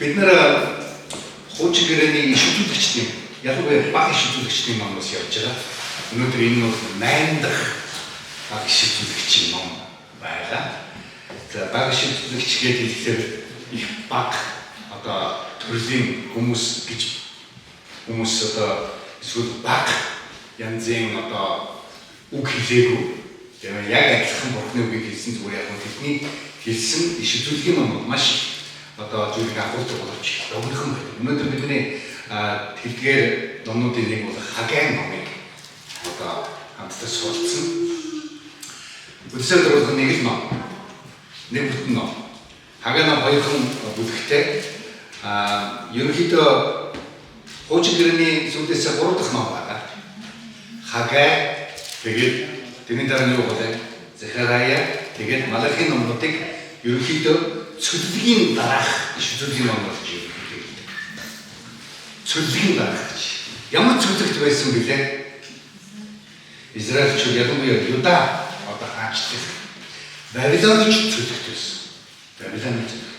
Бид нэр хуучин гэрээний шүтүүлэгчдийн ялангуяа баг шүтүүлэгчдийн номоос явж байгаа. Өнөөдөр энэ бол 8 дахь баг шүтүүлэгчийн ном байгаа. За баг шүтүүлэгч гэдэг хэлэхээр их баг одоо төрлийн хүмүүс гэж хүмүүс одоо эсвэл баг янзын одоо үг хэлээгүй. Тэгээд яг адилхан бурхны үгийг хэлсэн зүгээр яг тэдний хэлсэн шүтүүлгийн ном маш одоо зүйлийг авахд боловч өгнөхөн байдаг. Өнөөдөр бидний хэлдгээр номнуудын нэг бол Хаgai номыг одоо хамтдаа суралцсан. Үдсээр дөрвөн нэг л ном. Нэг бүтэн ном. Хаgai ном хоёрхан бүлэгтэй. Ерөнхийдөө хуучин гэрээний сүлдээс 3 дахь ном байгаа. Хаgai тэгээд тэрний дараа нь юу вэ? Захарая тэгээд Малахи номнуудыг ерөнхийдөө цөллөгийн дараах шүтүүлгийн ном болж байна. Цөллөгийн дараах гэж. Ямар цөллөгт байсан бэлээ? Израильчууд ялангуяа Юда одоо хаанчлах Бабилоныч цөллөгт байсан. Бабилоны цөллөгт.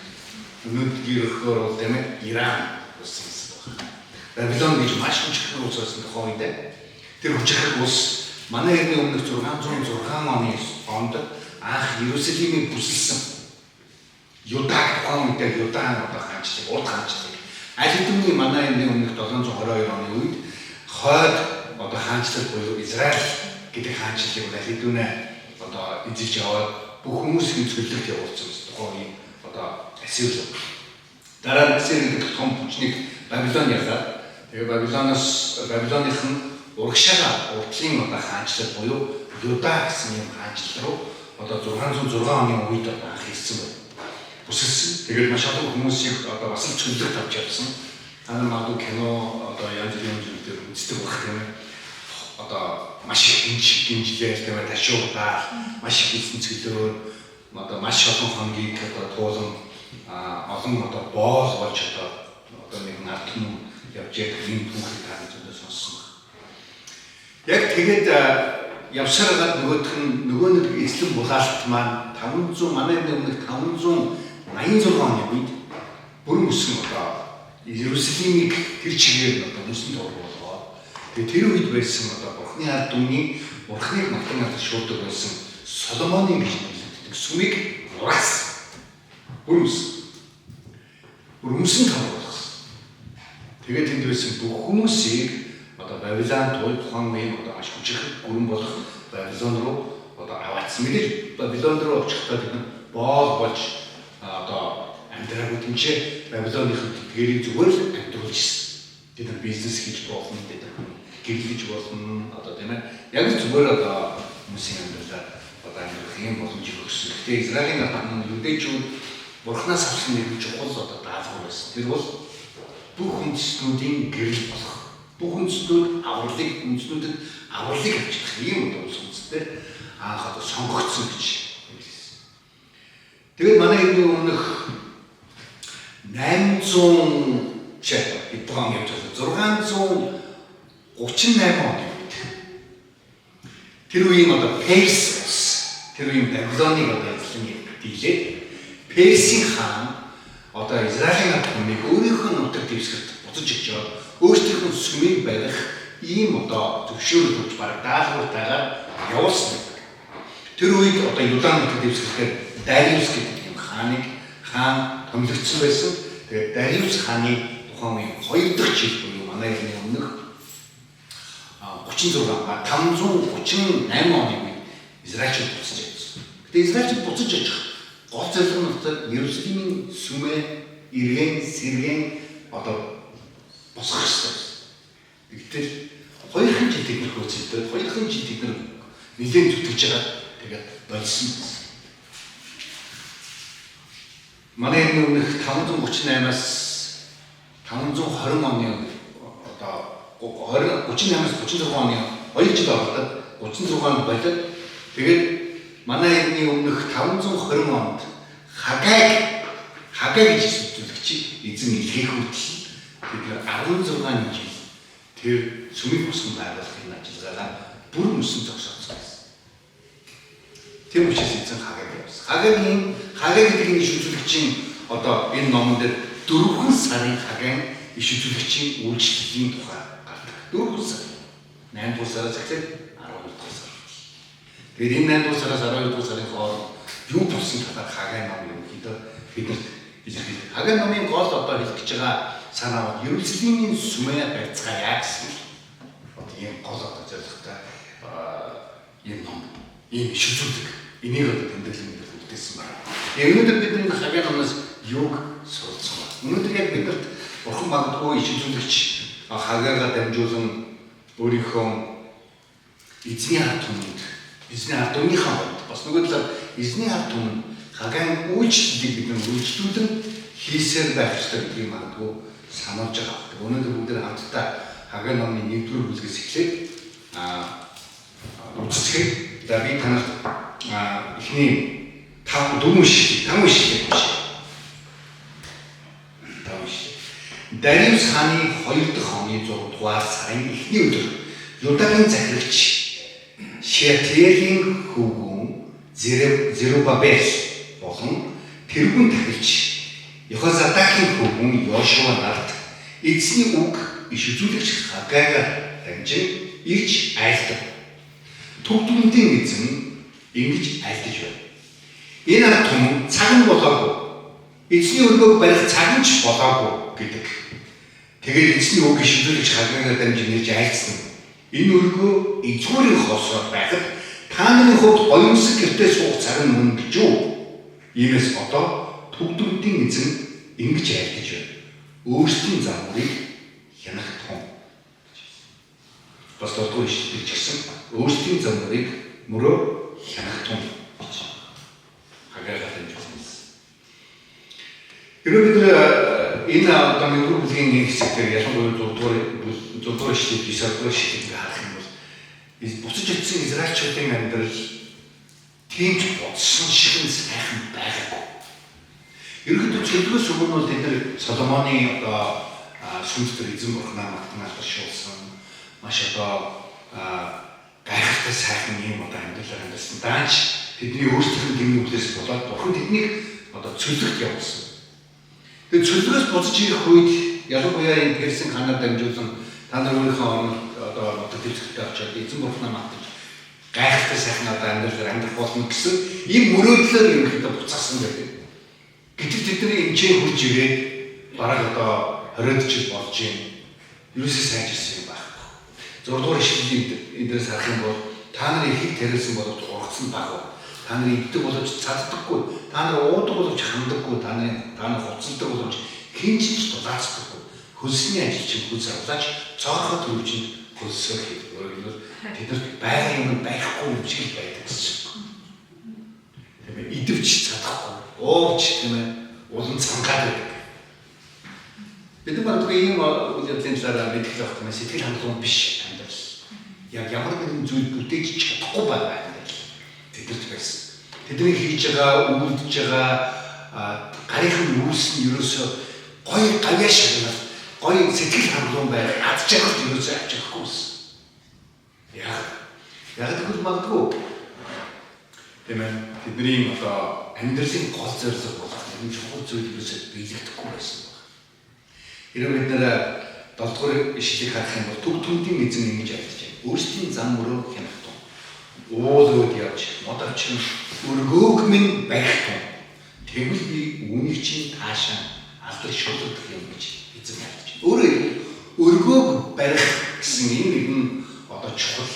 Өнөөдрийнхөөр бол тийм ээ Иран улс байна. Бабилон гэж маш хүчтэй улс байсан тохиолдолд тэр хүчтэй улс манай эртний өмнөх 606 оны онд анх Иерусалимыг бүсэлсэн. Юдаг тухайн үедээ Юдаан одоо хаанчлаг, урд хаанчлаг. Аль хэдийн манай энэ өмнөх 722 оны үед хойд одоо хаанчлаг буюу Израиль гэдэг хаанчлалыг аль хэдийн одоо эзэлж яваад бүх хүмүүсийн цөллөгт явуулсан тухайн одоо Ассир. Дараа нь Ассир гэдэг том хүчнийг Бабилон ялгаад тэгээ Бабилоных нь урагшаага урдлын одоо хаанчлал буюу Юда гэсэн юм хаанчлал руу одоо 606 оны үед анх ирсэн байна. Бүсэлсэн. Тэгээд маш олон хүмүүсийг одоо бас л цөллөгт авч явсан. Та нар магадгүй кино одоо янз бүрийн зүйлээр үздэг байх тийм ээ. Одоо маш их гинжлэр тийм ээ ташуугаар маш их хэлсэн цөлөөр одоо маш олон хоногийг одоо туулан олон одоо боол болж одоо нэг нарт явж яг энэ түүхийг таны зүйлээ сонссон баг. Яг тэгээд явсараад нөгөө нэг эзлэн булаалт маань 500 манай өмнөх 586 оны үед бүрэн өссөн одоо Иерусалимыг тэр чигээр одоо мөсөн тоолгоо. Тэгээ тэр үед байсан одоо Бурхны ард түмний Бурхныг магтан шуудаг байсан Соломоны гэж нэрлэгддэг сүмийг нураас бүрэн өссөн тоолгосон. Тэгээд тэнд байсан бүх хүмүүсийг одоо Бабилон тухайн үеийн одоо маш хүчтэй гүрэн болох Бабилон руу одоо аваадсан. Мэдээж Бабилон руу очихдаа бид боол болж одоо амьдраагүй тэмчээ Бабилоных тэдгэрийг зүгээр л амьдруулжсэн. Бид нар бизнес хийж болно, бид нар гэрлэж болно одоо тийм ээ. Яг зүгээр одоо хүмүүсийн амьдралаар одоо амьдрах юм боломжийг өгсөн. Гэхдээ Израилийн ахын юдэчүүд Бурханаас авсан нэг чухал одоо даалгавар байсан. Тэр бол бүх үндэстнүүдийн гэрэл болох. Бүх үндэстнүүдэд авралыг авчих ийм одоо улс үндэстээр анх одоо сонгогдсон гэж хэлсэн. Тэгээд манай энэ өмнөх 800 хэдэн явж байгаа 638 оны үед тэр үеийн одоо Перс улс тэр үеийн Бабилоныг одоо эзлэн дийлээд Персийн хаан одоо Израилийн ард түмнийг өөрийнхөө нутагт дэвсгэрт буцаж ичээд өөрсдийнх нь сүмийг барих ийм одоо зөвшөөрөл өгч бараг даалгавартайгаар явуулсан. Тэр үед одоо Юдаан нутагт дэвсгэрхээр Дариус гэдэг юм хаан томилогдсон байсан. Тэгээд Дариус хааны тухайн үеийн 2 дахь жил буюу манай эртний өмнөх 538 оны үед Израильчууд буцаж ирсэн. Тэгээд Израильчууд буцаж очих гол зорилго нь Иерусалимийн сүмээ сэргэн одоо босгох хэрэгтэй. Гэтэл 2 жил тэд нар хөөцөлдөө 2 жил тэд нар нэлээд зүтгэж байгаа. Тэгээд болсон. Манай энэ өмнөх 538-аас 520 оны одоо 38-аас 36 оны 2 жил болоод 36 онд болоод тэгээд манай энэ өмнөх 520 онд Хаgai гэж зүйлэгч эзэн илгээх хүртэл бид 16 жил тэр сүмийг босгон байгуулахын ажиллагаа бүр мөсөн зогсооцсон байсан. Тэр учраас эзэн Хаgai байсан. Хаgai гэдэг энэ шүтүүлэгчийн одоо энэ номон дээр 4 сарын хагаан иш үзүүлэгчийн үйлчлэлийн тухай гардаг. 4 сар. 8 дугаар сараас эхлээд 12 дугаар сар. Тэгээд энэ 8 дугаар сараас 12 дугаар сарын хооронд юу болсон талаар хагаан ном ерөнхийдөө биднэрт илэрхийлдэг. Хагаан номын гол одоо хэлэх гэж байгаа санаа нь Ерүсалимийн сүмээ барьцгаая гэсэн. Одоо ийм гол одоо зорилготой ийм ном, ийм иш үзүүлэг. Энийг одоо тэмдэглэн үлдээсэн байна. Өнөөдөр бид энэ хагаан номоос юуг суралцах вэ? Өнөөдөр яг бидэрт бурхан магадгүй иш үзүүлэгч хагаагаа дамжуулан өөрийнхөө эзний ард түмэнд, эзний ард түмнийхээ хувьд бас нөгөө талаар эзний ард түмэнд хагаан үйлчлэлийг бид үйлчлүүлэн хийсээр байх ёстой гэдгийг магадгүй сануулж байгаа. Өнөөдөр бүгд хамтдаа хагаан номын 1-р бүлгээс эхлээд үзцгээе. За би танарт эхний 5 шилжих. Дариус хааны 2 дахь оны 6 дугаар сарын эхний өдөр Юдагийн захирагч Шеалтиэлийн хөвгүүн Зерубабел болон тэргүүн тахилч Йохозадахийн хөвгүүн Йошуа нарт эзний үг иш үзүүлэгч Хагаагаар дамжин ирж айлдаг. Төв түмэндийн эзэн ингэж айлдаж байна. Энэ ард түмэн цаг нь болоогүй. Эзний өргөөг барих цаг нь ч болоогүй гэдэг. Тэгээд эзний үг иш үзүүлэгч Хагаагаар дамжин ирж айлдсан. Энэ өргөө эзгүүрийн хоосоор байхад та нарын хувьд гоёмсог гэртээ суух цаг нь мөн гэж юу? Иймээс одоо төв түмэндийн эзэн ингэж айлдаж байна. Өөрсдийн замыг хянахтун. Бас дөрөвдүгээр ишлэлд хэлсэн өөрсдийн замыг мөрөө хянахтун гэж Хагаагаар дамжуулсан. Бид энэ одоо нэгдүгээр бүлгийн хэсэгтэр ялангуяа 6-р ишлэлд 9-р ишлэлд харах юм бол буцаж ирсэн израильчуудын амьдрал тийм ч бодсон шиг сайхан байгаагүй. Ерөнхийдөө чөлөөс өмнө бол тэд нар Соломоны одоо сүнслэг эзэн бурхнаа магтан алдаршуулсан маш одоо гайхалтай сайхан юм одоо амьдралаар амьдсан. Даанч тэдний өөрсдийн гимнүглээс болоод бурхан тэднийг одоо цөлөгт явуулсан. Тэгээд цөлгөөс буцаж ирэх үед ялангуяа энэ Персийн ханаар дамжуулан та нар өөрийнхөө одоо төвчөлтөд очоод эзэн бурхнаа магтаж гайхалтай сайхан одоо амьдралаар амьдрах болно гэсэн ийм мөрөөдлөөр ерөнхийдөө буцаасан байдаг. Гэтэл тэдний эмчээ хурж ирээд бараг одоо 20 жил болж юм. Юусээ сайжирсан юм байхгүй. 6-р ишлэлийг эндээс харах юм бол та нарын их тариалсан боловч ургацсан баг. Та нар иддэг боловч цаддаггүй, та нар уудаг боловч хандаггүй, та нар хуцалдаг боловч хинч ч дулаацдаггүй. Хөлсний ажил чинь хөл савлаач цоорхот өвчнөд хөлсөөр хийдэг. Өөрөөр тэдэрт байгаан юм байхгүй юм шиг байдаг гэсэн. Тийм ээ, идэвч цадахгүй, уувч тийм ээ, улан цангаад байдаг. Бид нар ийм үеийн талаар мэдэх байх юм сэтгэл хангалуун биш амьдрал. Яг ямар нэгэн зүйл бүтээж чадахгүй байгаа юм. Тэдэрт байсан. Тэдний хийж байгаа, үйлдэж байгаа гарийнхын үйлс нь ерөөсөө гоё гавьяа шагнал, гоё сэтгэл хангалуун байгаад ад жаргалт ерөөсөө авч явахгүй байсан. Яг тэгвэл магадгүй. Тийм ээ. Тэдний одоо амьдралын гол зорилго болох нэг чухал зүйл ерөөсөө биелэгдэхгүй байсан байна. Хэрвээ бид нэр 7-р ишлэлийг харах юм бол төв түмэндийн эзэн ингэж айлдаж байна. Өөрсдийн зам мөрөө хянах. Уулууд явж, модавч өргөөг минь барих. Тэгвэл би үнийг чинь таашаа алдаршуулдаг юм гэж эзэн айлдаж байна. Өөрөөр өргөөг барих гэсэн энэ нэгэн одоо чухал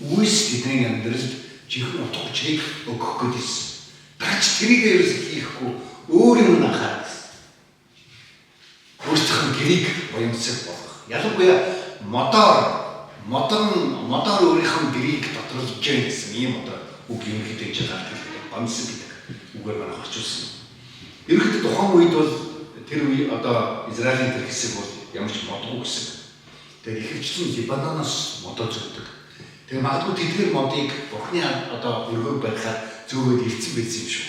үйлс бидний амьдралд жинхэнэ утга учирыг өгөх гэдэгсэн. Гач тэрийг ерөөсөө хийхгүй өөр юм анхаарах. Өөрсдийнх нь гэрийг уямсах болох. Ялангуяа модон өөрийнх нь гэрийг доторлж гэн гэсэн ийм одоо үг юм хэлж байгаа гэдэг. Гомсог гэдэг үгээр манай орчуулсан. Ерөнхийдөө тухайн үед бол тэр үе одоо Израилийн тэр хэсэг бол ямар ч модгүй хэсэг. Тэгээд ихэвчлэн Либаноноос модоо зөрдөг. Тэгээд магадгүй тэдгээр модыг бурхны одоо өргөөг барихаар зөөгөөд ирсэн байсан юм шүү.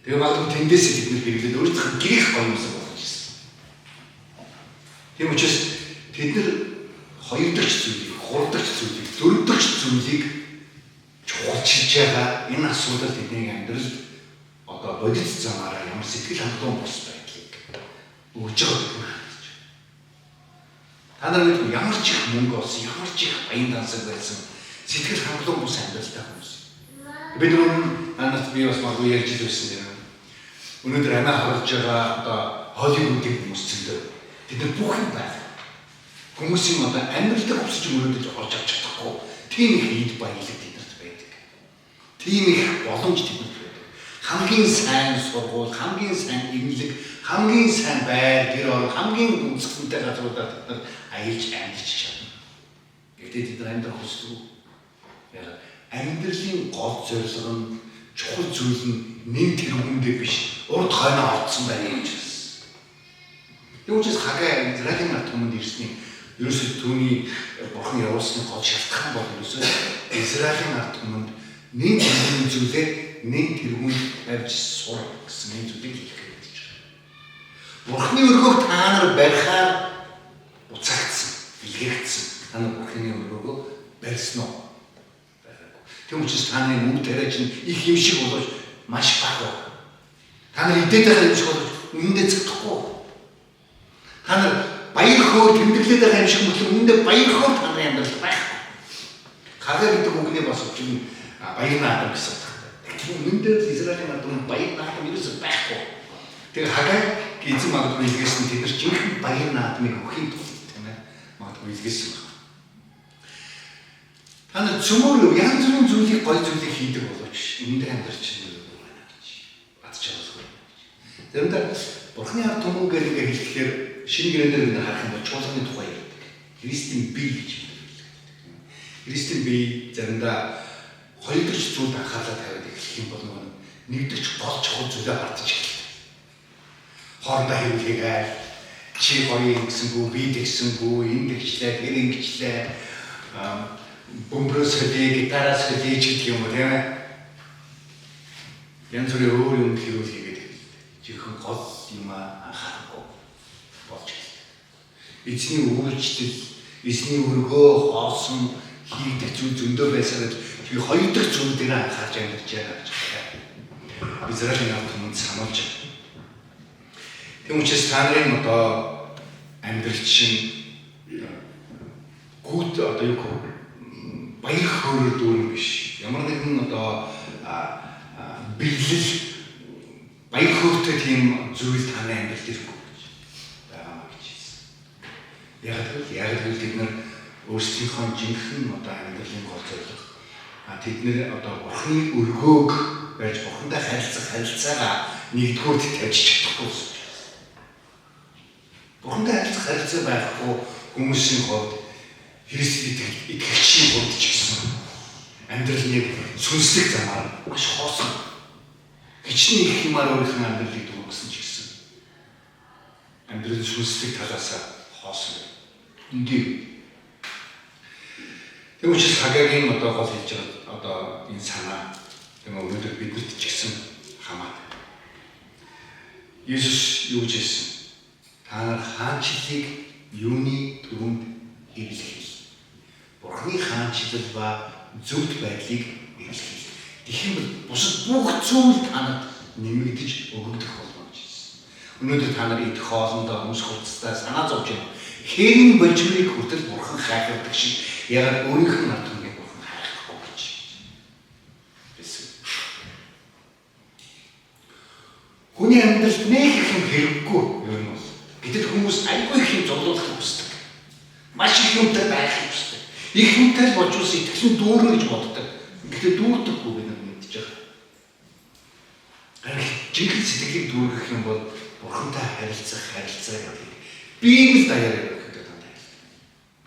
Тэгээд магадгүй тэндээсээ тэд нэр хэрэглээд өөрсдийнх нь гэрийг гомсог болгож ирсэн. Тийм учраас тэд нэр 2 дахь зүйлийг, 3 дахь зүйлийг, 4 дахь зүйлийг чухалчилж байгаа энэ асуудал тэдний амьдралд одоо бодит замаараа ямар сэтгэл хангалуун бос байдлыг өгж байгаа гэдэг нь харагдаж байна. Та нар мэдгүй ямар ч их мөнгө олсон, ямар ч их баян дансаг байсан сэтгэл хангалуун бус амьдралтай хүмүүс. Бид анаас би бас магадгүй ярьж байсан юм. Өнөөдөр амиа харж байгаа одоо Холливуудын хүмүүс зөндөө тэд нар бүх юм байна. Хүмүүсийн одоо амьдралдаа хүсэж мөрөөдөж орж авч чадахгүй тийм их эд баялаг тэднэрт байдаг. Тийм их боломж тэднэрт байдаг. Хамгийн сайн сургууль, хамгийн сайн эмнэлэг, хамгийн сайн байр, гэр орон, хамгийн үнцгэнтэй газруудаар тэд нар аялж амьдарч чадна. Гэхдээ тэд нар амьдрах хүсдэг. Яг амьдралын гол зорилго нь чухал зүйл нь нэг тэргүүндээ биш, урд хойноо олдсон байна гэж байна. Юу ч Хаgai Израилийн ард түмэнд ирсний ерөөсөө түүний бурхан явуулсны гол шалтгаан бол ерөөсөө Израилийн ард түмэнд нэг тэргүүн зүйлээ нэг тэргүүнд тавьж сур гэсэн нэг зүйлийг хэлэх гэж байна. Бурханы өргөөг та нар барихаар буцаагдсан, илгээгдсэн. Та нар бурханы өргөөгөө барьсан уу? Тэм учраас та нарын мөнгө тариач нь их юм шиг болож маш бага. Та нар идээд байгаа юм шиг болож үнэндээ зэгдэхгүй. Та нар баяр хөөр тэмдэглээд байгаа юм шиг мөртлөө үнэндээ баяр хөөр та нарын амьдрал байхгүй. Хаgai гэдэг үгний бас учир нь баяр наадам гэсэн утгатай. Тэгэхээр үнэндээ Израилийн ард түмэнд баяр наадам ерөөсөй байхгүй. Тэгээ Хаgai эзэн магадгүй илгээсэн тэд нар жинхэнэ баяр наадмыг өгөхийн тулд тийм ээ магадгүй илгээсэн байна. Та нар цөмөр янз бүрийн зүйлийг гоё зүйлийг хийдэг боловч энэндээ амьдарч байна гэж бадж байгаа. Заримдаа бурхны ард түмэн гэдэг хэлэхээр шинэ гэрээр бид харах юм бол чуулганы тухай ярьдаг. Христийн бие гэж хэлдэг. Христийн бие заримдаа хоёр дахь зүйлд анхаарлаа тавиад эхлэх юм бол нэгдэгч гол чухал зүйлээ хардж эхэлдэг. Хоорондоо хэвлэгээл чи гоё ингэсэнгүү, би тэгсэнгүү, энэ тэгчлээ, тэр ингэчлээ. Бөмбөрөөс хөдөө, гитараас хөдөө гэдэг юм уу тийм ээ. Янз бүрийн өөр юм хэрүүл хийгээд жинхэнэ гол юм анхаарахгүй болж байна. Эзний үйлчлэл, эзний өргөө хоосон хийгдэх зүйл зөндөө байсаар би хоёр дахь зүйл дээр анхаарч амьдарч байгаа гэж байна. Израилийн ард түмэнд сануулж байна. Тэм учраас та нарын одоо амьдрал чинь гүт одоо юу гэх баяр хөөрөөр дүүрэн биш. Ямар нэгэн одоо бэлэл баяр хөөртэй тийм зүйл таны амьдралд ирэхгүй гэж байгаа гэж хэлсэн. Яг л бид нар өөрсдийнхөө жинхэнэ одоо амьдралын гол зорилго тэд нэр одоо бурхны өргөөг байж бурхантай харилцаагаа нэгдүгüүрт тавьж чадахгүй. Бурхантай харилцаа байхгүй хүмүүсийн хувьд Христэд итгэгчийн хувьд ч гэсэн амьдралын сүнслэг замаар маш хоосон. Хичнээн их юмар өөрийнхөө амьдралыг дүүргэсэн ч гэсэн амьдралын сүнслэг талаас хоосон. Эндээ. Тэгм учраас Хагайгийн одоо гол хэлж байгаа одоо энэ санаа тийм өнөөдөр биднэрт ч гэсэн хамаатай. Есүс юу гэж хэлсэн? Та нар хаанчлалыг юуны түрүүнд эвлэх. Бурхны хаанчлал ба зөвхт байдлыг эвлэх. Тэгэх юм бол бусад бүх зүйл танад нэмэгдэж өгөгдөх болно гэж хэлсэн. Өнөөдөр та нар идэх хоолндоо өмсөх хувцастай санаа зовж байна. Хэрийн болжмыг хүртэл бурхан хайрладаг шиг яг өөрийнх нь ард түмнийг бурхан хайрлахгүй гэж. Эсвэл хүний амьдралд нэг их юм хэрэггүй юм бол гэтэл хүмүүс айгүй их юм зовлуулах хүсдэг. Маш их юмтай байх хүсдэг. Их юмтай болж ус итгэл нь дүүрнэ гэж боддог. Гэхдээ дүүрдэггүй бид нар мэдж байгаа. Харин жинхэнэ сэтгэлийг дүүргэх юм бол бурхантай харилцах гэдэг. Библи даяараа гэх гэдэг байна.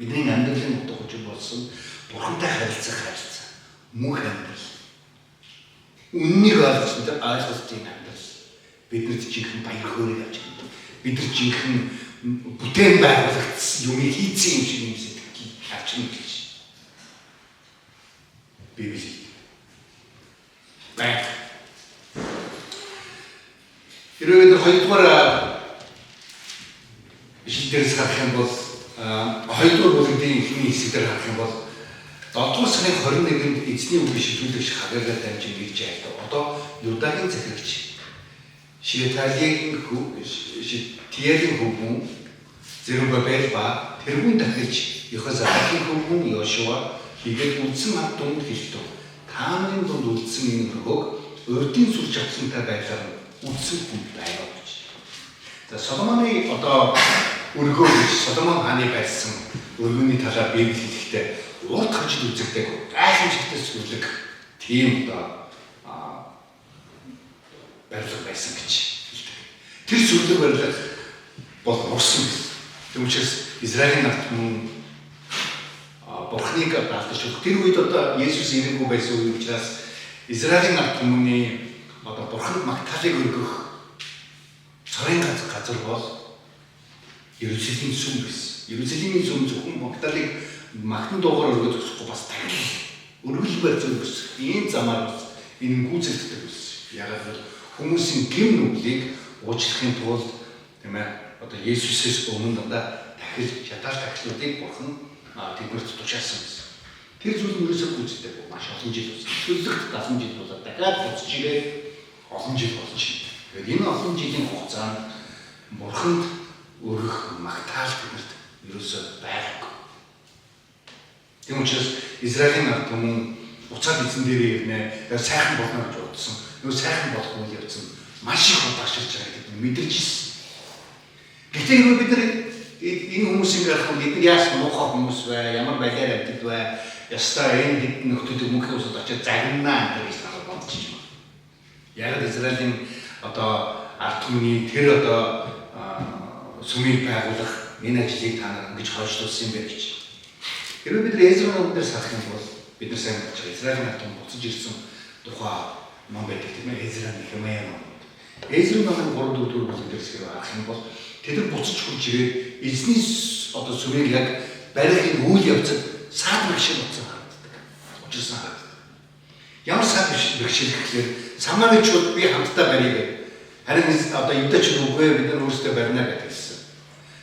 Бидний амьдралын утга учир болсон бурхантай харилцах харилцаа. Мөнх амьдрал. Үннийг ойлгохтой ойлголтын амьдрал. Биднэрт жинхэнэ баяр хөөргийг авч байгаа. Бид нар жинхэнэ бүтээн байгуулагдсан юмыг хийцэн юм шиг юм сэтгэл авчна гэж. Библи. Хэрвээ хоёрдугаар ишлэлдээс харах юм бол хоёрдугаар бүлгийн эхний хэсгээр харах юм бол 7 сарын 21-нд эзний үгийг шийдвэрлэгч Хагайгаар дамжин ирж байгаад одоо Юдагийн захирагч Шиэталийн Тиэлийн хөвгүн Зерубабел ба тэрүүн дахиж Йохозадагийн хөвгүн Йошуа хийгээд үлдсэн ард түмэнд хэлдэг. Та нарын дунд үлдсэн энэ хөргөг урдын сүр жавсантай байдлаар үлдсэн хүн байна гэж. За Соломоны одоо өргөө гэж Соломон хааны байсан өргөний талаар Библи хэлэхдээ урт хажид үзэгдэг гайхамшигтай сүлэг тийм одоо барилга байсан гэж хэлдэг. Тэр сүлэг барилга бол урсан байсан. Тэгм учраас Израилийн ард түмэн Бурхныг даалгаж өгөх. Тэр үед одоо Есүс ирээгүй байсан үе учраас Израилийн ард түмний одоо Бурханд магтаалыг өргөх цорын газар бол Иерусалимийн сүм байсан. Иерусалимийн сүм зөвхөн магтаалыг магтан дуугаар өргөж өгөхгүй бас тахил өргөл барьж өгөх. Ийм замаар энэ гүйцэтгэдэг байсан. Яагаад гэвэл хүмүүсийн гэм нүглийг уучлахын тулд тийм ээ одоо Есүсээс өмнө дандаа дахил шатаал тахилуудыг Бурхан тэднэрт тушаасан байсан. Тэр зүйл нь ерөөсөө гүйцэтгэдэг маш олон жил болсон. Төлөвлөлт 70 жил болоод дахиад буцаж ирээд олон жил болж байна. Тэгэхээр энэ олон жилийн хугацаанд Бурханд өргөх магтаал тэднэрт ерөөсөө байгаагүй. Тийм учраас Израилийн ард түмэн буцаад эзэн дээрээ ирнэ. Сайхан болно гэж бодсон. Нөгөө сайхан болох үйл явц нь маш их удаагшилж байгааг бид мэдэрч ирсэн. Гэтэл бид нар энэ хүмүүсийн гарах нь бид яаж муухай хүмүүс вэ? Ямар байдлаар амьд вэ? Ястаа энэ хэд нөхдүүд мөнхийн усад очиж загнаа гэж санаад бодчих юм. Яг Израилийн одоо ард түмний тэр одоо сүмийг байгуулах энэ ажлыг та нар ингэж хойшлуулсан юм байна гэж. Хэрвээ бид Эзрийн номдэр сарах юм бол бид нар сайн мэдж байгаа. Израилийн ард түмэн буцаж ирсэн тухай ном байдаг тийм ээ. Эзра Нехемия ном. Эзрийн номын 3-4 бүлэгдээс хэрэг харах юм бол тэд нар буцаж хурж ирээд эзний одоо сүмийг яг барихын үйл явцад саад бэрхшээл болсон харагддаг. Учирсан харагддаг. Ямар саад бэрхшээл гэхээр Самаричууд би хамтдаа барья гэдэг. Харин одоо юдачд үгүй бид нар өөрсдөө барина гэдэгсэн.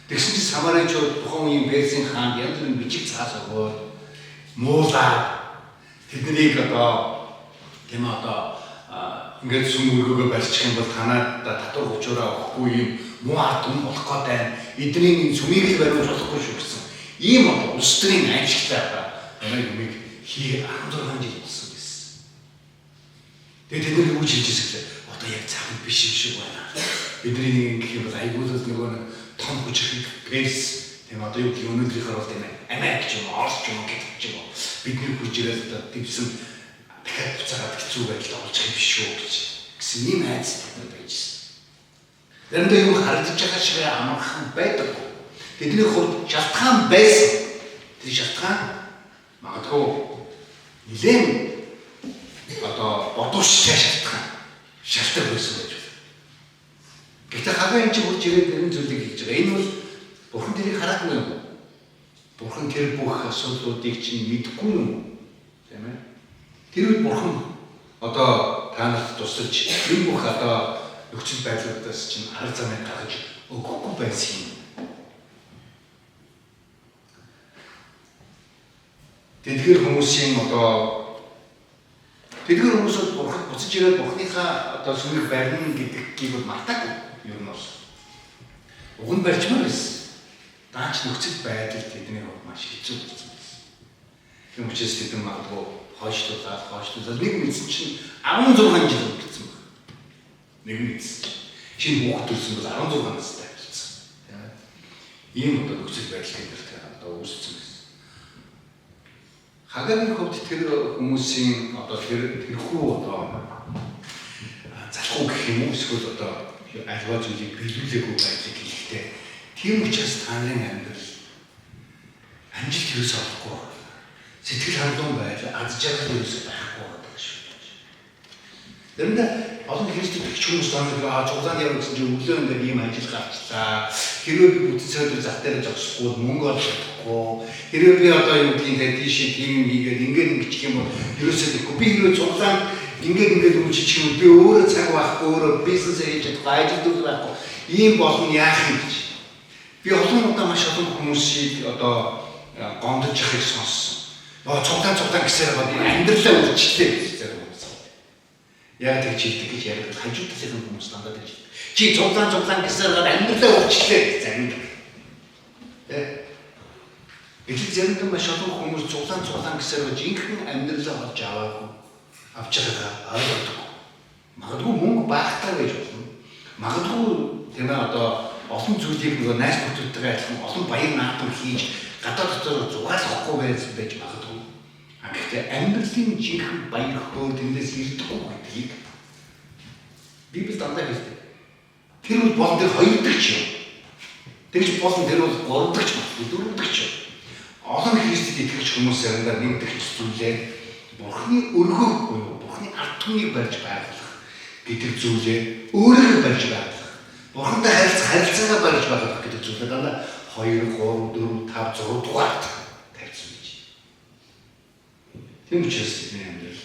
Тэгсэн чинь Самаричууд тухайн үеийн Персийн хаанд янз бүрийн бичиг цаас өгөөд муулаад тэднийг одоо тийм одоо ингээд сүм өргөөгөө барьчих юм бол танаа татвар хүчөөрөө авахгүй юм муу ард түмэн болох гээд байна. Эдний сүмийг л бариулж болохгүй шүү гэсэн. Ийм одоо улс төрийн ажилттай одоо юмыг хийх 16 жил болсон байсан. Тэгээд тэд нар юу хийж хэлжээ одоо яг цаг биш юм шиг байна. Бидний нэг гэх юм бол айгуулс нөгөө том хүчрхэг Перс тийм одоо юу гэх өнөөдрийнхөө бол тийм Америк ч юм Орос ч юм гэдэг ч юм уу бидний хүч ирээд одоо дэвсэн дахиад буцаад хэцүү байдалд олж юм биш үү гэсэн ийм айц тэд байжсэн. Тэрэндээ юу харагдаж байгаа шиг амархан байдаг. Тэдний хувьд шалтгаан байсан. Тэр шалтгаан магадгүй нэлээд одоо бодуулштай шалтгаан байсан байж байна. Гэтэл хагаа энэ чинь хурж ирээд нэгэн зүйлийг хийж байгаа. Энэ бол Бурхан тэрийг хараагүй юм. Бурхан тэр бүх асуудлуудыг чинь мэдэхгүй юм. Тийм ээ. Тэр үед Бурхан одоо та нарт тусалж энэ бүх одоо нөхцөл байдлуудаас чинь арга замыг гаргаж өгөхгүй байсан юм. Тэдгээр хүмүүсийн одоо тэдгээр хүмүүс Бурханд буцаж ирээд Бурханыхаа одоо сүмийг барина гэдгийг бол мартаагүй юм бол. Уг нь барьчмаар байсан. Даач нөхцөл байдал тэдний хувьд маш хэцүү болсон байсан. Тийм учраас тэд магадгүй хойшлуулаад нэг мэдсэн чинь 16 жил өнгөрцөн байна. Нэг мэдсэн чинь шинэ хүүхэд төрсөн бол 16 настай болсон. Тийм ээ. Ийм одоо нөхцөл байдал тэдэрт одоо үүссэн байсан. Хагагийн хувьд тэр хүмүүсийн одоо тэрхүү одоо залхуу гэх юм уу эсвэл одоо альва зүйлийг биелүүлээгүй байдлыг хэлэхдээ тийм учраас та нарын амьдрал амжилт юусаа олохгүй сэтгэл хангалуун байдал аз жаргал юусаа байхгүй байдаг шүү дээ. Тэрэндээ олон христчүүд хүмүүс таныг цуглаанд явах гэсэн чинь өглөө ингээд ийм ажил гарчлаа. Хэрвээ би бүтэн цайд зах дээр зогсохгүй мөнгө олж чадахгүй. Хэрвээ би одоо юу гэдэг нь тийшээ тийм хийгээд ингээд ингэчих юм бол ерөөсөө тэгэхгүй. Би хэрвээ цуглаанд ингээд үйлчлэх юм би өөрөө цаг байхгүй өөрөө бизнес хийж чадахгүй ажилтнууд байхгүй. Ийм болон яах юм гэж. Би олон удаа маш олон хүмүүсийг одоо гомдож явахыг сонссон. Цуглаан гэсээр бол амьдралаа үржилтэй гэж зэрэг хүмүүс. Яг тэгж хэлдэг гэж яриад хажуу талын хүмүүс дандаа тэгж. Чи цуглаан гэсээр амьдралаа уучлаа зарим. Гэтэл заримдаа маш олон хүмүүс цуглаан гэсээр жинхэнэ амьдралаа олж аваагүй авч байгаа ойлгодог. Магадгүй мөнгө багтаа гэж болно. Магадгүй тийм ээ одоо олон зүйлийг нөгөө найз нөхдөдтэй адилхан олон баяр наадам хийж гадаа дотор зугаалахгүй байж магадгүй. Гэхдээ амьдралын жинхэнэ баяр хөөр тэндээс ирдэггүй гэдгийг Библи дандаа хэлдэг. Тэр бол болон тэр хоёр дахь юм. Тэгж болон тэр бол гурав дахь юм, дөрөв дахь юм. Олон Христэд итгэж хүмүүс заримдаа нэг дахь зүйлээ Бурхны өргөх буюу Бурхны ард түмнийг барьж байгуулах гэдэг зүйлээ өөрөө барьж байгуулах. Бурхантай харилцаагаа барьж байгуулах гэдэг зүйлээ дандаа 2, 3, 4, 5, 6 дугаарт тавьсан гэж. Тийм учраас бидний амьдрал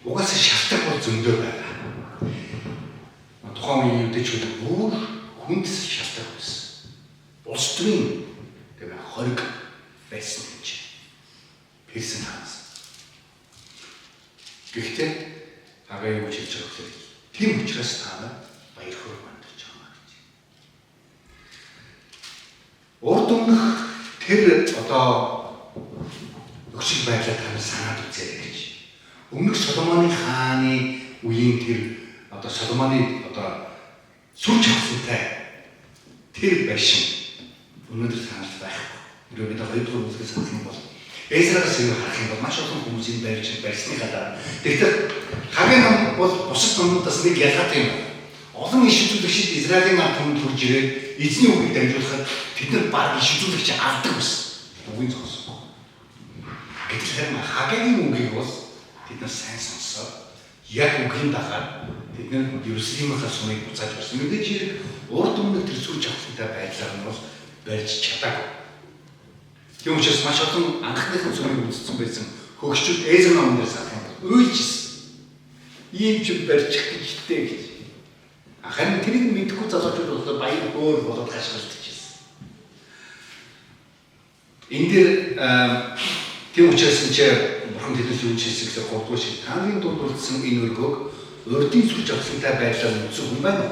угаасаа шалтгаан бол зөндөө байна. Тухайн үеийн үдчүүд бүр хүнд шалтгаан байсан. Улс төрийн тийм хориг байсан гэж хэлсэн хаас. Гэхдээ агаа юу хэлж байгаа вэ? Тийм учраас та нар баяр хөөр мандаж байгаа гэж. Урд өмнөх тэр одоо нөхцөл байдлаа та нар санаад үзээрэй гэж. Өмнөх Соломоны хааны үеийн тэр одоо Соломоны одоо сүрч хавсантай тэр байшин өнөөдөр санал байхгүй. Бид хоёрдугаар бүлгээс харах юм бол Эзрагаас юу харах юм бол маш олон хүмүүсийн барьсны гадаа. Тэгвэл хагийн ном бол бусад номнуудаас нэг ялгаатай юм. Олон иш үзүүлэгчид Израилийн ард түмэнд хурж ирээд эзний үгийг дамжуулахад тэд нар баг иш үзүүлэгч авдаг байсан. Үгийн зогсоо. Гэтэл харин хагийн үгийг бол тэд нар сайн сонсоод яг үгийн дагаад тэд нар Иерусалимынхаа сумыг буцааж барьсан. Мэдээж хэрэг урд өмнө тэр сүрж авахтай байдлаар нь бол барьж чадаагүй. Тийм учраас маш олон анхныхан сумыг үзсэн байсан хөгшчүүд Эзра номон дээр сахах юм уйлжсэн. Ийм ч барьчих гэжтэй гэж. Харин тэрийг мэдхгүй залуучууд бол баяр хөөр болоод хашгирдчихсэн. Энд дээр тийм учраас Бурхан тэднээс юу хийсэн гэсэн гурдугаар шиг тааны дунд үлдсэн энэ өргөөг урдын сүрж авсантай байдлаар үзсэн хүн байна.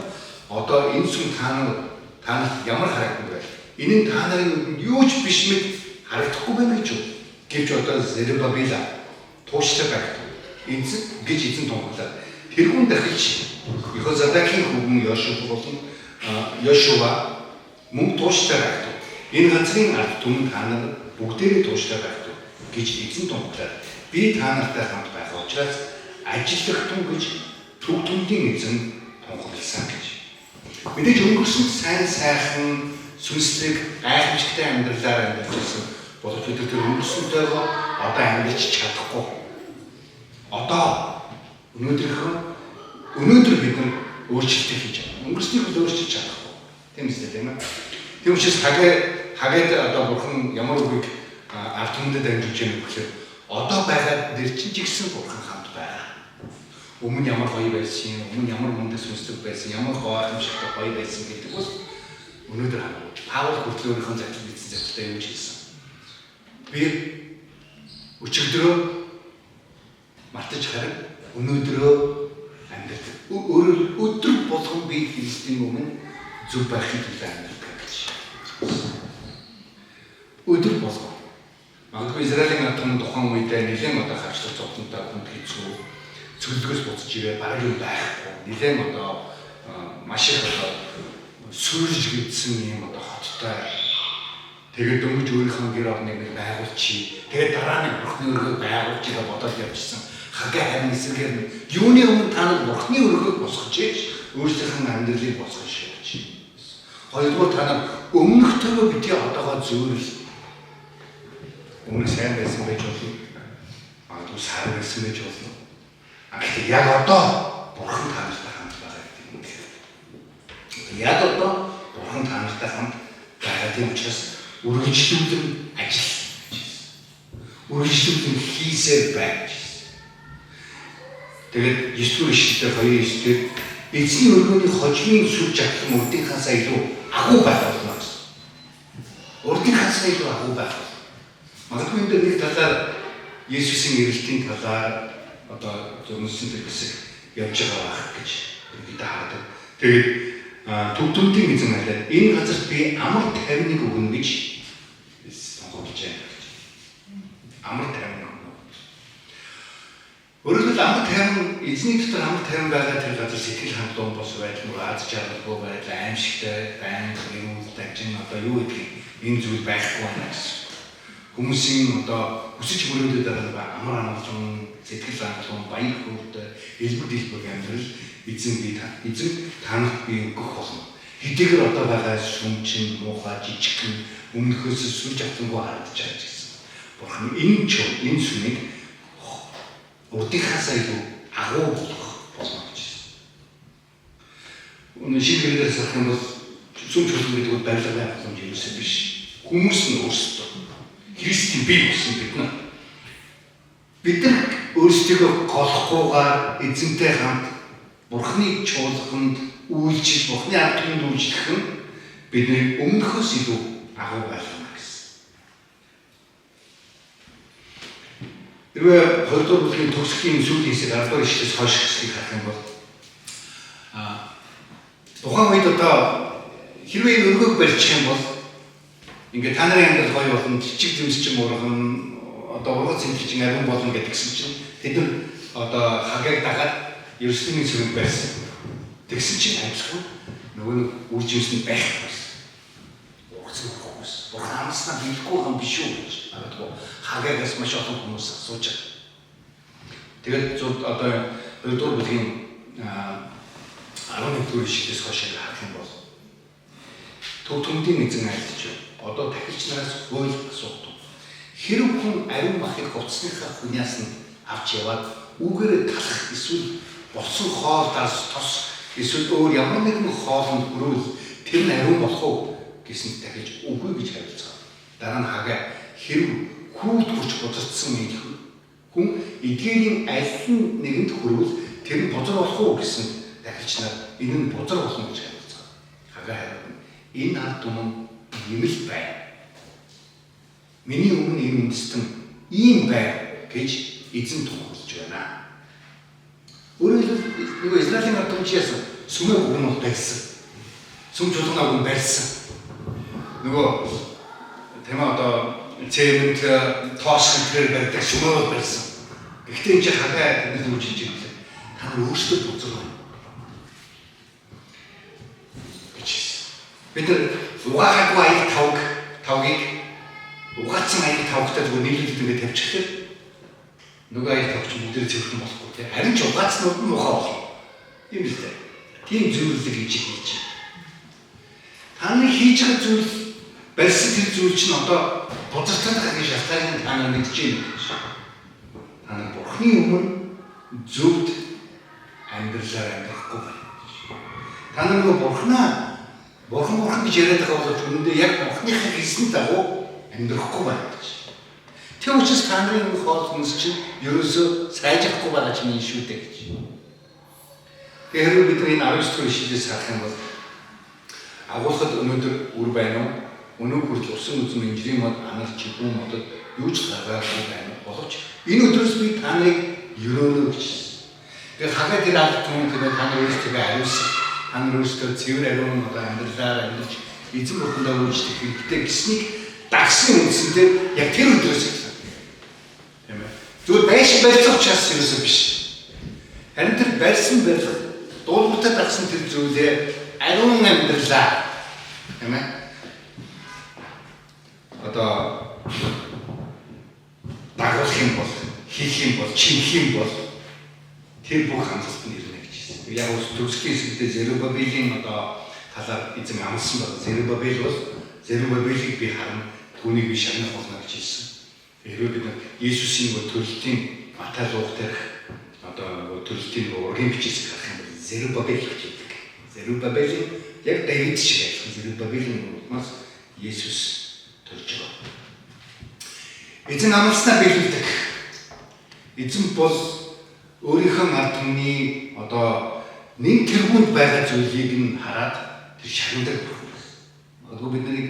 Одоо энэ сүм танад ямар харагдав вэ? Энэ нь та нарын нүдэнд юу ч биш мэт харагдахгүй байна гэж юу? Гэвч одоо Зерубабел тууштай байх. Эзэн гэж эзэн тунхаглаад тэр хүн дахиж Йехозадакийн хүүхэн Йошуа мөн тууштай байх. Энэ газрын ард түмэн та нар бүгдээрээ тууштай байх гэж эзэн тунхаглаад би та нартай хамт байх учраас ажиллах тун гэж төв түмний эзэн тунхагласан гэж. Мэдээж өнгөрсөн сайн сайхан сүнслэг гайхамшигтай амьдралаар амьдарсан боловч бид тэр өнгөрсөнтэйгөө одоо амьдарч чадахгүй. Одоо өнөөдөр бид нар өөрчлөлт хийж байгаа. Өнгөрснийг бол өөрчилж чадахгүй. Тийм үстэй тийм ээ. Тийм учраас хагаад одоо Бурхан ямар үгийг ард түмэнд дамжуулж байгаа юм гэхээр одоо байгаа нэр чинь ч гэсэн Бурхан хамт байгаа. Өмнө ямар гоё байсан, өмнө ямар мундаг сүнслэг байсан, ямар гайхамшигтай гоё байсан гэдэг бол өнөөдөр Паул хүртэл өөрийнхөө захирал бичсэн захиралтаа юу хэлсэн. Би өчигдрөө мартаж харин өнөөдрөө амьдардаг. Өдөр болгон би Христийн өмнө зүв байхын тулд амьдардаг гэж. Өдөр болгон. Магадгүй Израилийн ард түмэн тухайн үедээ нэлээд одоо хавчлах зовлонтой хүнд хэцүү цөлдгөөс буцаж ирээ бараг юм байхгүй. Нэлээд одоо маш их одоо сүрж гидсэн юм одоо хоттой. Тэгээд дөнгөж өөрийнхөө гэр орныг байгуулчих. Тэгээд дараа нь Бурхны өргөг байгуулж байгаа бодоод явжсан. Хагаа харин эсрэгээр нь юуны өмнө та нар Бурхны өргөг босгож ийж өөрсдийнх нь амьдралыг босгож шийдэж. Хоёрдугаар та нар өмнөхтөө бити одоогоо зөөрөл. Өмнө сайн байсан байж болно. Магадгүй сайн байсан байж болно. Гэхдээ яг одоо Бурхан та нартай хамт байгаа гэдэг юм. Яг одоо Бурхан та нартай хамт байгаа тийм учраас үргэлжлүүлэн ажиллана. Үргэлжлүүлэн хийсээр байж. Тэгээд 9-р ишлэлээр 2:9-ээр эзний өргөний хожмын сүрж авсан урдынхаасаа илүү агуу байх болно гэсэн. Урдынхаасаа илүү агуу байх. Магадгүй энэ нэг талаар Есүсийн эрэлтийн талаар одоо зөвнөсөн тэр хэсэг явж байгаа байх гэж бид хардаг. Тэгээд төвдөлтийн эзэн хэлээд энэ газар би амар тайвныг өгнө гэж тунхаглаж байна. Амар тайван. Өөрөлд амар тайван эзний дотор амар тайван байгаа тэр газар сэтгэл хангалуун бос байдал, аз жаргалгүй байдал, аимшигтай, байнга гэрүүл дажин одоо юу гэдгийг энэ зүйл байхгүй байна гэсэн. Хүмүүсийн одоо хүсэж мөрөөдөд байгаа амар амгалан, сэтгэл хангалуун, баяр хөөртэй, элбэг дэлбэг амьдрал эзэн танах би өгөх болно. Хэдийгээр одоо байгаа шүмчин, муухай, жижигхэн өмнөхөөс сүлж авсангүй харагдаж байгаа гэсэн. Бурхан энэ сүмийг урдынхаасаа илүү агуу болох болно гэж хэлсэн. Өнөө шийдвэрээр сах юм бол сүм чөлөө гэдэг нь барилгын боломж ерөөсөө биш. Хүмүүс нь өөрсдөө Христийн бие болсон бид нар өөрсдөө голохгүйгээр эзэнтэй хамт Бурханы чуулганд үйлчил, Бурханы ард түмэнд үйлчлэх нь бидний өмнөхөөс илүү агуу байлгана гэсэн. Тэрвээ 2 дугаар бүлгийн төгсгийн сүүлийн хэсэг 10 дугаар ишлээс хойш хэсгийг харах юм бол тухайн үед одоо хэрвээ өргөөг барьчих юм бол ингээд та нарын амьдрал гоё болно, жижиг зэмсчин урган, одоо ургац цэнгэлчин ариун болно гэдгсэн чинь тэд нар одоо хагийг дагаад Ерөөсний сүрэг байсан. Тэгсэн чинь амьсгүй нөгөө үржимс нь байх байсан. Ургац урах байсан. Бурхан амснаа билгүй юм биш үү гэж бодгоо. Хагаагаас маш олон хүмүүс асууж байгаа. Тэгээд одоо 2 дугаар бүлгийн 11 дугаар ишлээс хойш харах юм бол төв төмдийн эзэн айлтж одоо тахилч нараас хууль асуудаг. Хэрэг хүн ариун махыг хувцсныхаа хүнээс нь авч яваад үүгээрээ талах эсвэл болсон хоолдоос тос эсвэл өөр ямар нэгэн хоолнд хүрвэл тэр нь ариун болох уу гэсэн дахиж үгүй гэж хариулцгаа. Дараа нь хагаа хэрэг хүүд хүрч бодогдсон юм хүн эдгээрийн аль нэгэнд хүрвэл тэр нь бузар болох уу гэсэн дахиж нар энэ нь бузар болно гэж хариулцгаа. Хагаа хариулна. Энэ ард түмэн юм л байна. Миний өмнө энэ үндэстэн ийм байна гэж эзэн тунхаглаж байна. Өөрөөр хэлбэл нөгөө Израилийн ард түмчээс сүмээ өгнө байсан. Сүм чуулганаа өгнө байсан. Нөгөө тэм одоо цемент тоос хэмтрээр барьдаг сүмээ байсан. Гэхдээ энэ чинь хагаа тэнд үүсэж ирлээ. Та нар өөрсдөө бузар байна. Бид нар угаагаагүй аяг тавгийг угаацсан аяг тавгтай зүгээр нийлүүлээд ингээд тавьчихлаа. Нөгөө аяг тавч бүгдээ цэвэрхэн болохгүй. Харин ч угаацнууд нь муухай болно. Ийм л дээ. Тийм зүйлийг хийж. Та нар хийж байгаа зүйл барьсан тэр зүйл чинь одоо бузартаад байгаа гэж шалтгааныг та нар мэдж байна. Та нар Бурханы өмнө зөвд амьдралаар амьдрахгүй байна. Та нар нөгөө Бурхан гэж яриад байгаа бол үүндээ яг Бурханыхаа хэлсний дагуу амьдрахгүй байна гэж. Тэр учраас та нарын хоол хүнс чинь ерөөсөө сайжрахгүй байгаа ч юм шүү дээ гэж. Тэгэхээр бид энэ 19 дугаар ишлээс харах юм бол агуулгад өнөөдөр үр байна уу? Өнөө хүртэл усан үзм инжирийн мод анар чигүүн модод юу ч гаргаагүй байна боловч энэ өдрөөс би та нарыг өрөөнө гэж. Тэгэхээр хагаа тэр аль түмэн тэр та нар өөрсдөө ариулсан. Та нар өөрсдөө цэвэр ариун одоо амьдралаар амьдарч эзэн бурхандаа үйлчлэх хэрэгтэй гэснийг дагсан үндсэндээ яг тэр өдрөөс тийм ээ. Зүгээр байшин барьцах учраас юусэн биш. Харин тэр барьсан барилга дуулууртай дагсан тэр зүйлээ ариун амьдралаа тийм ээ. Одоо дагуулх юм бол хийх юм бол чинх юм бол тэр бүх хангалтанд ирнэ гэж хэлсэн. Яг ус төгсгийн хэсэгтээ Зерубабелийн одоо талаар эзэн амласан байна. Зерубабелийг би харна, түүнийг би шагнах болно гэж хэлсэн. Хэрвээ бид Иесусийн төлөлтийн Матай луг дээрх одоо төлөлтийн ургийн бичээс харах юм бол Зерубабел гэж хэлдэг. Зерубабелийн яг Давид шиг адилхан Зерубабелийн утгаас Иесус төрж байгаа. Эзэн амласнаа биелүүлдэг. Эзэн бол өөрийнхөө ард түмний одоо нэг тэргуунд байгаа зүйлийг нь хараад тэр шагнадаг бурхан байсан. Магадгүй бидний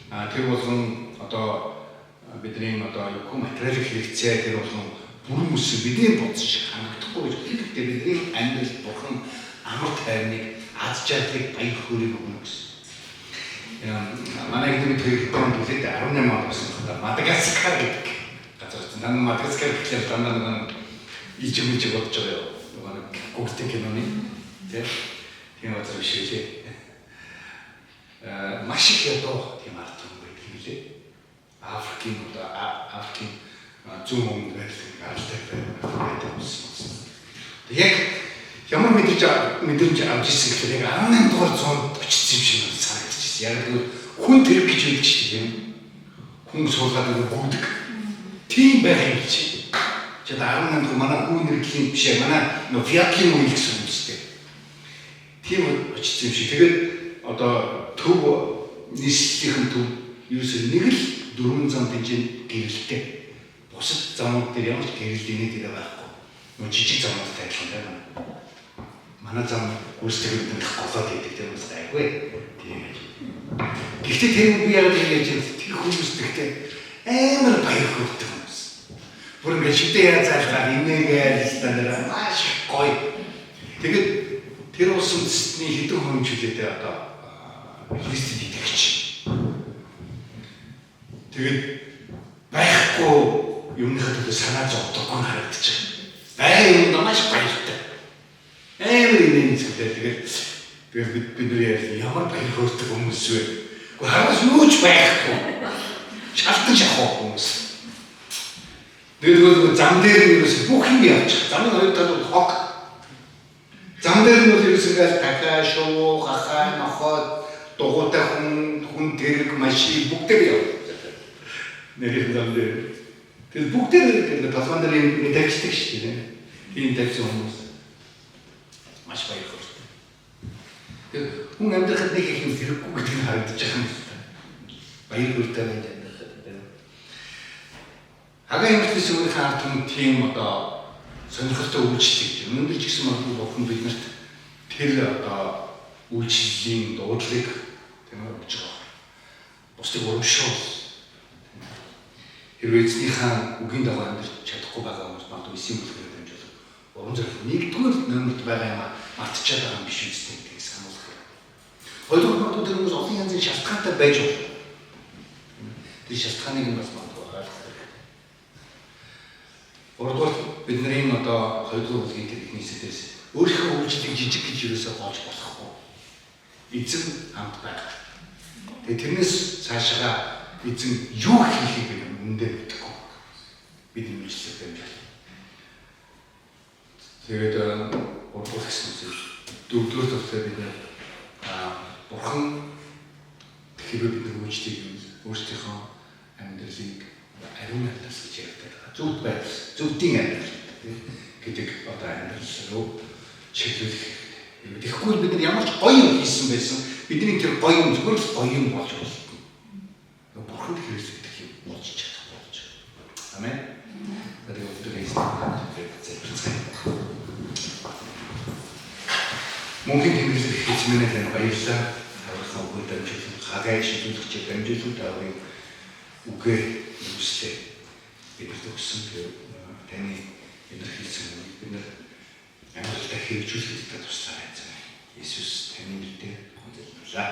тэр болгон одоо бидний одоо юу материалын хэрэгцээ тэр болгон бүрэн өссөн бидний бодсон шиг хангагдахгүй гэж хэлэхдээ бидний амьдрал бурхан амар тайвныг аз жаргалыг баяр хөөргийг өгнө гэсэн. Манай гэдэг хэлбэрийн төлөд 18 он болсон байна. Мадагаскар гэдэг газар. Нам Мадагаскар гэхэл дандаа ижимж бодож байгаа юу? Манай гүртэн киноны тийм газар биш үү? Маш их ядуу тийм ард түмэн байдаг юм лээ. Африкийн зүүн өмнөд байрлал байдаг болсон. Яг ямар мэдрэмж авч ирсэн гэхээр яг 18 дугаар зуунд очсон юм шиг санагдчихсэн. Яг хүн тэрэг гэж байдаг шүү дээ. Хүн суулгаад өгдөг. Тийм байх юм чи. Чи 18 дугаар манай хүн нэрлийн биш ээ. Манай фиатлын үйл гэсэн үг шүү дээ. Тийм очсон юм шиг. Тэгээд одоо төв нийслэлийн төв ерөөсөө нэг л 4 зам тэнцэн гэрэлтэй. Бусад замууд дээр ямар ч гэрэлтэй нэг байхгүй. Нөө жижиг замуудтай адилхан байна. Манай зам өөрсдөө голоод идэг тийм бас гайгүй. Тийм. Гэхдээ тэр би яг ингэж тэр хүмүүстэй амар баяр хөөрдөг хүмүүс. Бүр ингэ шидээ заалгаа инээгээл стандараа маш гоё. Тэгээд тэр улс үндэстний хэдэн хүн чөлөөтэй одоо Христэд итгэж. Тэгээд байхгүй юмнийхээ төлөө санаа зовдоггүй харагдчих. Бай юм маш баяртай. Амар инээний зүйлээ тэгээд бид нэр ямар баяр хөөрдөг хүмүүс вэ? Гэхдээ хараас юу ч байхгүй. Шалтгаан шахах хүмүүс. Тэгээд зам дээр ерөөс бүх юм явчих. Замын хоёр талд хог. Зам дээр нь бол ерөөс ингээл такаа, шуу, хахаа, нохоод, дугуйтай хүн тэрэг, машин бүгдээ явчих. Нэрийн зам дээр. Тэгээд бүгдээ талбан дээр юм тавьчихдаг шүү дээ. Тийм тавьсан хүмүүс. Маш баяр хөөртэй. Тэгээд хүн амьдрахад нэг их юм хэрэггүй гэдэг нь харагдаж байгаа юм байна. Баяр хөөртэй байна. Хагаан эмэгтэйс өөрийнхөө ард түмэнд тийм одоо сонирхолтой үйлчлэг. Өнөөдөр ч гэсэн магадгүй бурхан биднэрт тэр одоо үйлчлэлийн дуудлагыг тийм өгч байгаа. Бусдыг урамшуул. Хэрвээ эзнийхээ үгийн дагуу амьдарч чадахгүй байгаа хүмүүс магадгүй эсийн бүлгээр дамжуулах. Урам зориг нэгдүгээр номерт байгаа юм мартчихад байгаа юм биш үстэй гэдгийг сануулах. Хоёрдугаар магадгүй тэр хүмүүс олон янзын шалтгаантай байж болно. Тэр шалтгааныг нь бас магадгүй ойлгох хэрэгтэй. Гуравдугаар бидний одоо хоёрдугаар бүлгийн техникийн сэдвээс өөрийнхөө үйлчлэгийг жижиг гэж юусоо гоож болохгүй. Эзэн хамт байгаа. Тэгээ тэрнээс цаашаа эзэн юу хийхийг үндэ мэдгүй. Бидний үйлчлэг байна. Тэгээд гуравдугаар гэсэн дөрөвдүгээр төвтэй бид бурхан тэгэхээр бидний үйлчлэгийг өөрсдийнхөө амьдралыг ариун амьдрал гэж ярьдаг. Зөвхт байдал, зөвхтийн амьдрал гэдэг одоо амьдрал руу чиглүүлэх хэрэгтэй. Тэгэхгүй бид нар ямар ч гоё юм хийсэн байсан бидний тэр гоё юм зүгээр л гоё юм болж болно. Бурханд хэрэглэх юм болж чадахгүй болж. Амен. Тэгээд өдөр эзэн мөнхийн тэмдэглэл эзэмнээ баярлалаа. Таврахаа өгөөд дамжуулан хагааг шийдвэрлэгчээр дамжуулан таврын үгээр үүслээ. Бидэрт өгсөн таны илэрхийлсэн бид нар амьдралдаа хэрэгжүүлэхэд туслаарай. Иесус таны нэрээр хүндэрлээ.